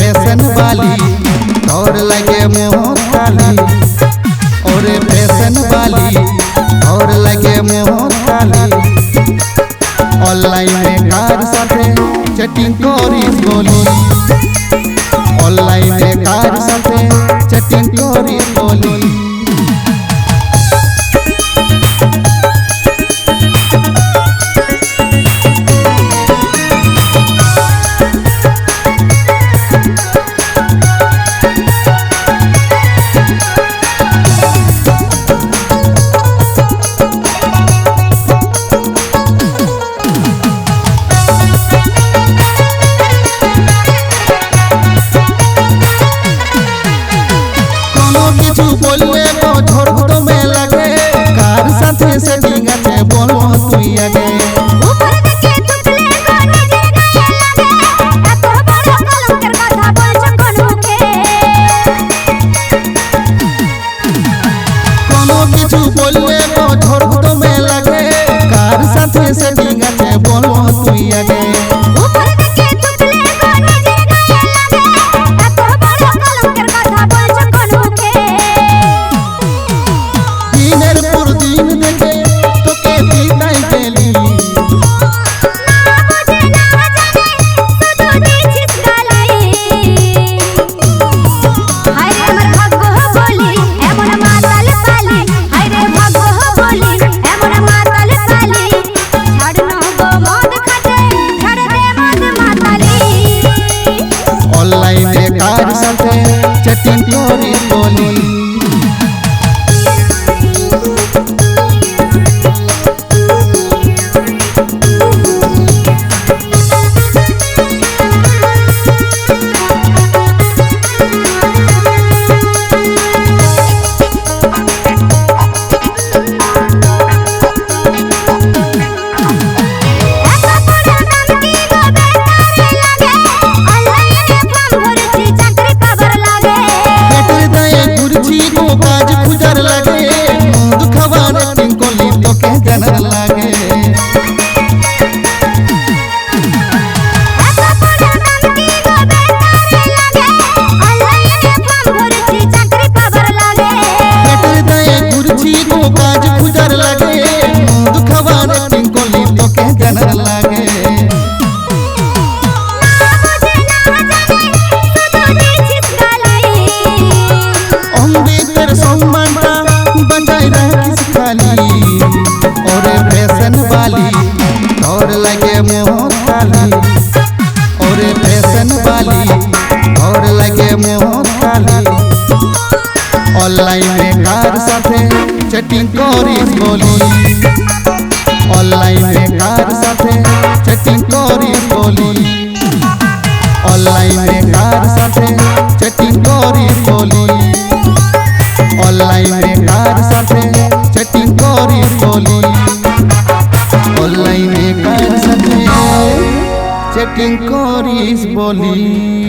Fashion वाली और लगे मुँह खाली, और फैशन वाली और लगे मुँह खाली। ऑनलाइन में कार साथे चैटिंग करी बोली, ऑनलाइन में कार साथे चैटिंग करी बोली। কিছু বললে তো ঝড় তো মে লাগে, কার সাথে সেটিং আছে বলো তুই আগে। উপর থেকে তুকলে গো নিজের গায়ে লাগে, এত বড় কলঙ্কের কথা বলছো কোন মুখে। কোনো কিছু বললে তো ঝড় তো মে লাগে, কার সাথে সেটিং আছে বলো তুই আগে। উপর থেকে তুকলে গো নিজের গায়ে লাগে, এত বড় কলঙ্কের কথা বলছো কোন মুখে। দিনের পর দিন দেখে তোকে বিদায় গেলি, না বুঝে না জানে শুধু দিছিস গালি। হায় রে আমার ভাগ্য বলি এমন মাতাল পালি, হায় রে ভাগ্য বলি এমন মাতাল পালি। ছাড় না গো মদ খাতে, ছাড় দে মদ মাতালি। অনলাইনে কার সাথে চ্যাটিং করি বলি। और फैशन वाली और लगे मुँह खाली, और फैशन वाली और लगे मुँह खाली। ऑनलाइन में कार साथे चैटिंग करी बोली, ऑनलाइन में कार साथे चैटिंग करी बोली, ऑनलाइन में कार साथे चैटिंग करी बोली, ऑनलाइन में कार साथे चैटिंग करी बोली, ऑनलाइन में कार साथे चैटिंग करी बोली।